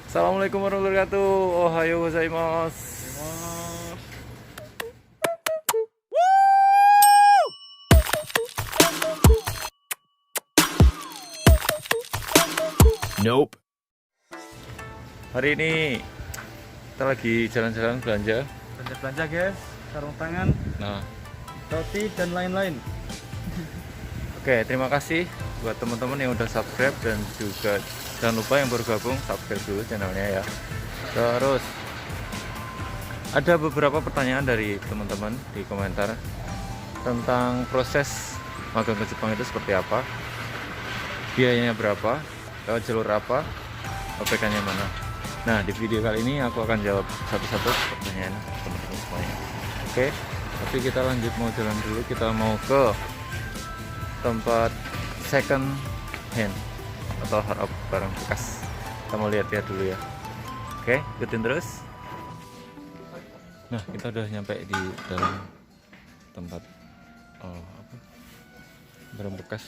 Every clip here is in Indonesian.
Assalamualaikum warahmatullahi wabarakatuh. Ohayo gozaimasu. Nope. Hari ini kita lagi jalan-jalan belanja. Belanja guys, sarung tangan, Nah, roti dan lain-lain. oke, terima kasih buat teman-teman yang udah subscribe dan juga jangan lupa yang baru gabung subscribe dulu channelnya ya. Terus ada beberapa pertanyaan dari teman-teman di komentar tentang proses magang ke Jepang itu seperti apa, biayanya berapa, lewat jalur apa, OPK-nya mana. Nah, di video kali ini aku akan jawab satu-satu pertanyaan teman-teman semuanya. Oke, tapi kita lanjut, mau jalan dulu. Kita mau ke tempat second hand atau harap barang bekas. Kita mau lihat-lihat dulu ya. Oke, ikutin terus. Nah, kita udah nyampe di dalam tempat barang bekas.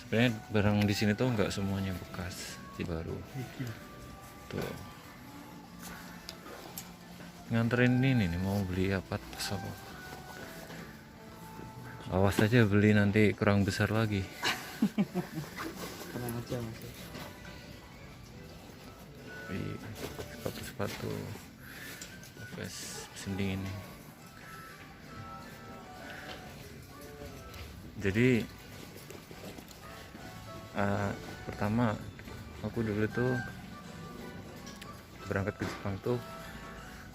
Sebenarnya barang di sini tuh nggak semuanya bekas, sih baru. Tuh. Nganterin ini nih, mau beli apa? Awas aja beli nanti kurang besar lagi. Tenang aja mas. Sepatu musim dingin nih. Jadi pertama aku dulu tuh berangkat ke Jepang tuh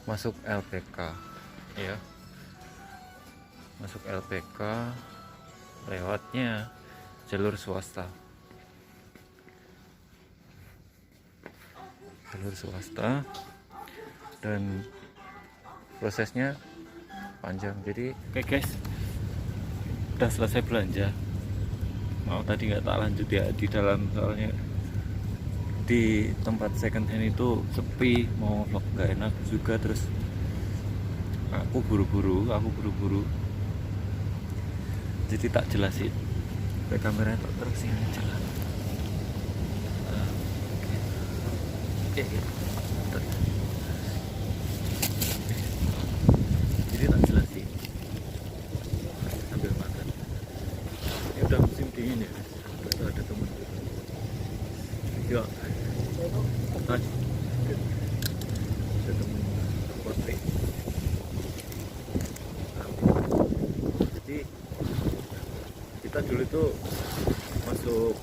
masuk LPK ya, masuk LPK lewatnya jalur swasta. Dan prosesnya panjang. Jadi oke guys, udah selesai belanja. Mau tadi nggak tak lanjut ya di dalam, soalnya di tempat second hand itu sepi, mau vlog nggak enak juga. Terus aku buru-buru jadi tak jelasin, pakai kameranya tak terusin aja lah. Oke. Jadi tak jelasin sambil makan. Ini udah musim dingin ya, itu ada temen yuk ada temen portrait. Jadi kita dulu itu masuk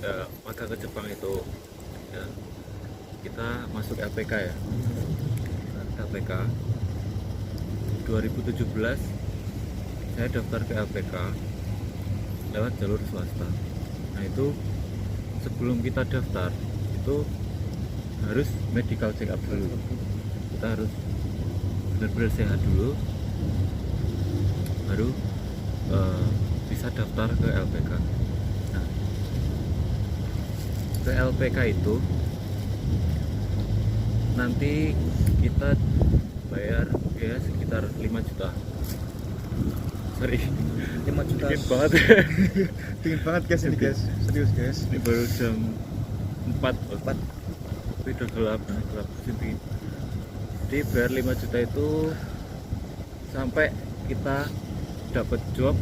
ya, magang ke Jepang itu ya, kita masuk LPK ya. LPK 2017 saya daftar ke LPK lewat jalur swasta. Nah, itu sebelum kita daftar itu harus medical check up dulu. Kita harus benar-benar sehat dulu, baru bisa daftar ke LPK. Nah, ke LPK itu nanti kita bayar ya sekitar 5 juta. Sorry, 5 juta. dingin banget. Dingin banget guys ini guys, serius guys. Ini baru jam 4 tapi udah gelap musim dingin. Jadi bayar 5 juta itu sampai kita dapat job.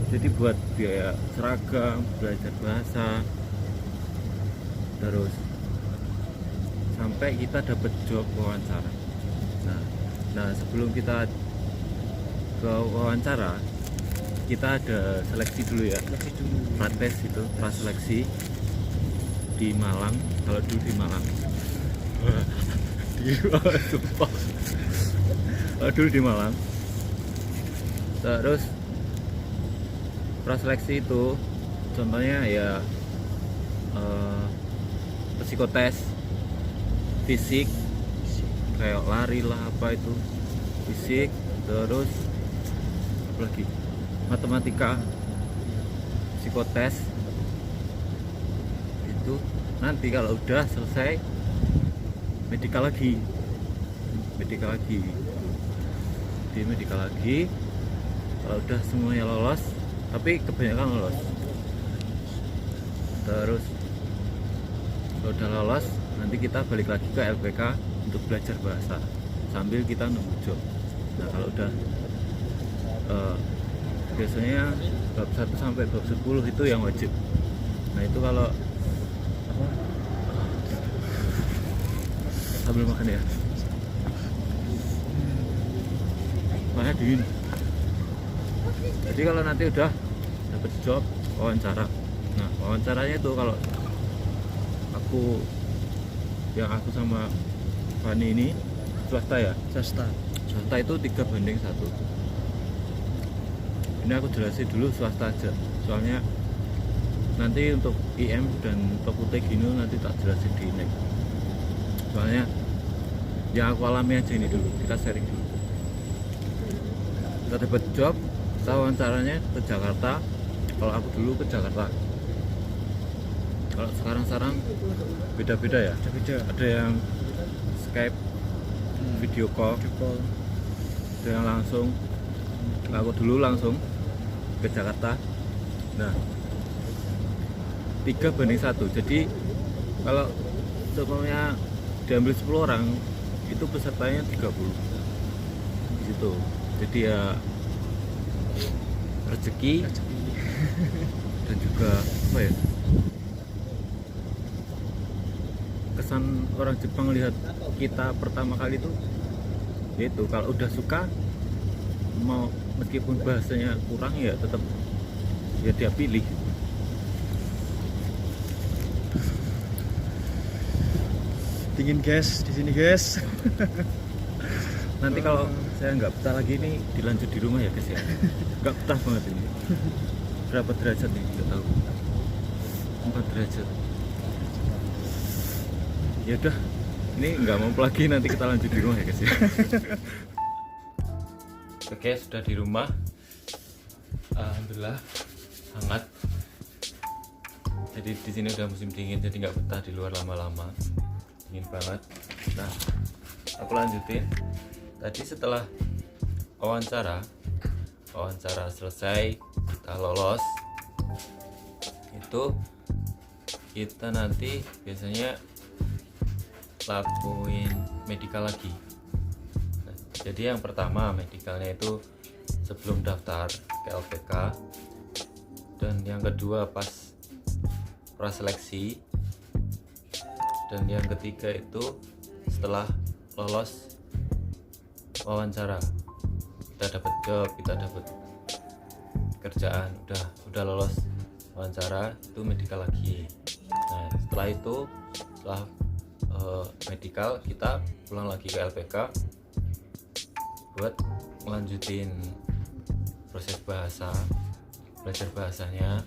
Jadi buat biaya seragam, belajar bahasa, terus sampai kita dapat job wawancara. Nah, sebelum kita ke wawancara, kita ada seleksi dulu ya. Prates itu, praseleksi di Malang. Kalau dulu di Malang. Sumpah. Dulu di Malang. Terus praseleksi itu contohnya ya psikotes, fisik kayak lari lah, apa itu fisik, terus apa lagi, matematika, psikotes. Itu nanti kalau udah selesai medical lagi di medical lagi. Kalau udah semuanya lolos, tapi kebanyakan lolos, terus Kalau udah lolos, nanti kita balik lagi ke LPK untuk belajar bahasa sambil kita nunggu job. Nah kalau udah biasanya bab 1 sampai bab 10 itu yang wajib. Nah itu kalau apa, sambil makan ya, makanya dingin. Jadi kalau nanti udah dapet job, wawancara. Nah wawancaranya itu kalau aku sama Fani ini swasta ya, Swasta. swasta itu 3:1. Ini aku jelasin dulu swasta aja, soalnya nanti untuk IM dan Tokute Gino nanti tak jelasin di next. Soalnya yang aku alami aja ini dulu, kita sharing dulu. Kita dapat job, kita wawancaranya ke Jakarta. Kalau aku dulu ke Jakarta. Kalau sekarang beda-beda ya. Beda. Ada yang Skype, video call, ada yang langsung. Aku dulu langsung ke Jakarta. Nah 3:1. Jadi kalau semuanya diambil 10 orang itu pesertanya 30 di situ. Jadi ya rezeki dan juga apa ya, kesan orang Jepang lihat kita pertama kali itu yaitu kalau udah suka, mau meskipun bahasanya kurang ya tetap ya dia pilih. Dingin guys, di sini guys. Nanti kalau saya nggak betah lagi ini dilanjut di rumah ya guys ya. Nggak betah banget ini. Berapa derajat nih? Nggak tahu. 4 derajat. Ya udah, ini nggak mau lagi, nanti kita lanjut di rumah ya guys ya. Oke, sudah di rumah. Alhamdulillah hangat. Jadi di sini udah musim dingin, jadi nggak betah di luar lama-lama. Dingin banget. Nah, aku lanjutin. Tadi setelah wawancara selesai, kita lolos, itu kita nanti biasanya lakuin medical lagi. Nah, jadi yang pertama medicalnya itu sebelum daftar ke LPK, dan yang kedua pas praseleksi, dan yang ketiga itu setelah lolos wawancara, kita dapat job, kita dapat kerjaan, udah lolos wawancara, itu medical lagi. Nah setelah itu, setelah medical, kita pulang lagi ke LPK buat melanjutin proses bahasa, belajar bahasanya,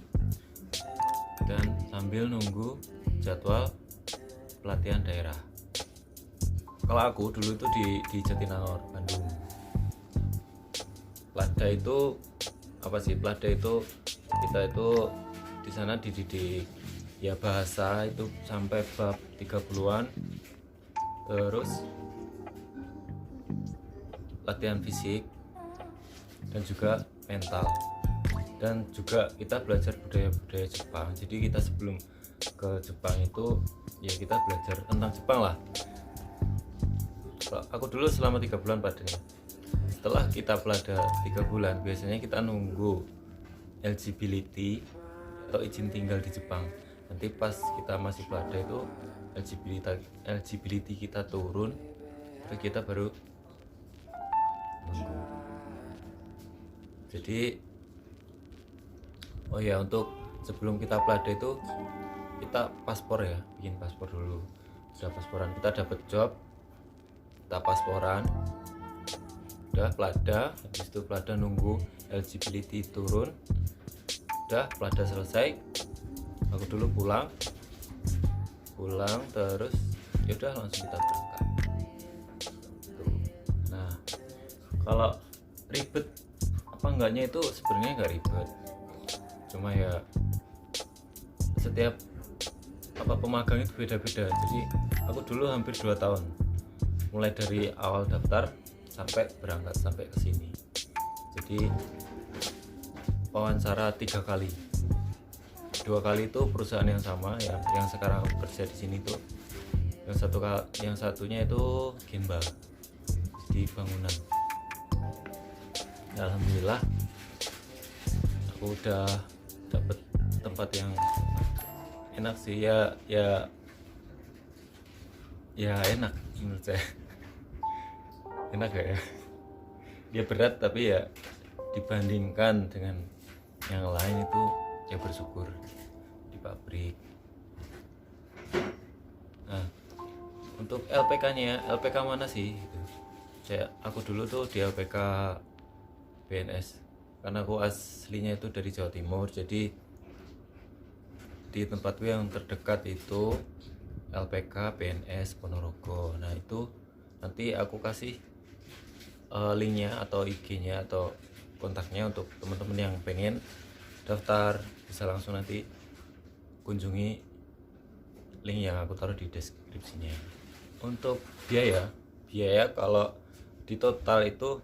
dan sambil nunggu jadwal pelatihan daerah. Kalau aku dulu itu di Jatinangor, Bandung. Plada itu apa sih? Plada itu kita itu di sana dididik ya bahasa itu sampai bab 30-an, terus latihan fisik dan juga mental, dan juga kita belajar budaya-budaya Jepang. Jadi kita sebelum ke Jepang itu ya kita belajar tentang Jepang lah. Aku dulu selama 3 bulan padanya. Setelah kita pelada 3 bulan, biasanya kita nunggu eligibility atau izin tinggal di Jepang. Nanti pas kita masih pelada itu eligibility kita turun, itu kita baru nunggu. Jadi oh ya, untuk sebelum kita pelada itu kita paspor ya, bikin paspor dulu. Sudah pasporan, kita dapat job, kita pasporan, udah pelada. Habis itu pelada nunggu eligibility turun, udah pelada selesai, aku dulu pulang terus ya udah langsung kita berangkat. Nah kalau ribet apa enggaknya itu sebenarnya nggak ribet, cuma ya setiap pemagang itu beda-beda. Jadi aku dulu hampir 2 tahun, mulai dari awal daftar sampai berangkat sampai ke sini. Jadi wawancara 3 kali. dua kali itu perusahaan yang sama, yang sekarang aku kerja di sini tuh. Yang satunya itu Genba di bangunan. Alhamdulillah aku udah dapet tempat yang enak sih, ya enak menurut saya. Enak ya, dia berat tapi ya dibandingkan dengan yang lain itu ya bersyukur di pabrik. Nah, untuk LPK-nya, LPK mana sih gitu. Aku dulu tuh di LPK BNS, karena aku aslinya itu dari Jawa Timur, jadi di tempatku yang terdekat itu LPK BNS Ponorogo. Nah itu nanti aku kasih linknya atau IG-nya atau kontaknya untuk teman-teman yang pengen daftar, bisa langsung nanti kunjungi link yang aku taruh di deskripsinya. Untuk biaya kalau di total itu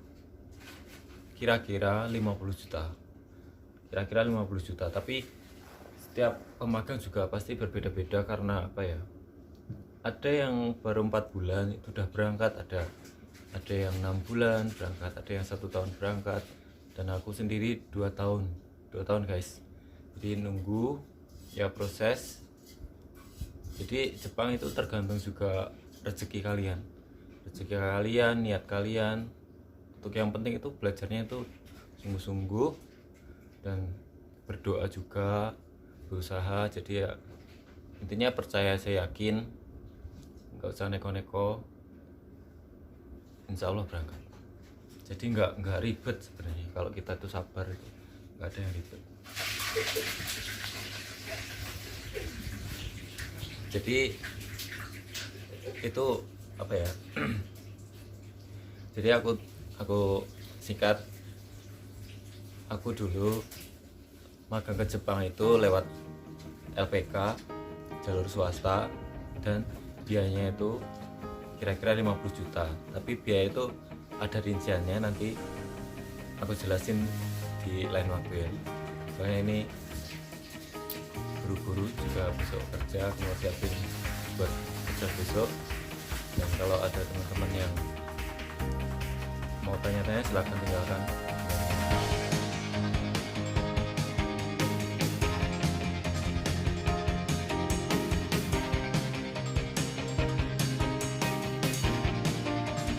kira-kira 50 juta, tapi setiap pemagang juga pasti berbeda-beda, karena apa ya, ada yang baru 4 bulan itu udah berangkat, ada yang 6 bulan berangkat, ada yang 1 tahun berangkat, dan aku sendiri 2 tahun guys. Jadi nunggu ya proses. Jadi Jepang itu tergantung juga rezeki kalian, niat kalian. Untuk yang penting itu belajarnya itu sungguh-sungguh dan berdoa juga, berusaha. Jadi ya intinya percaya, saya yakin, nggak usah neko-neko, insya Allah berangkat. Jadi nggak ribet sebenarnya kalau kita tuh sabar, itu nggak ada yang ribet. Jadi itu apa ya, jadi aku singkat, aku dulu magang ke Jepang itu lewat LPK jalur swasta, dan biayanya itu kira-kira 50 juta. Tapi biaya itu ada rinciannya, nanti aku jelasin di lain waktu ya, soalnya ini buru-buru juga besok kerja, aku mau siapin buat kerja besok. Dan kalau ada teman-teman yang mau tanya-tanya silahkan tinggalkan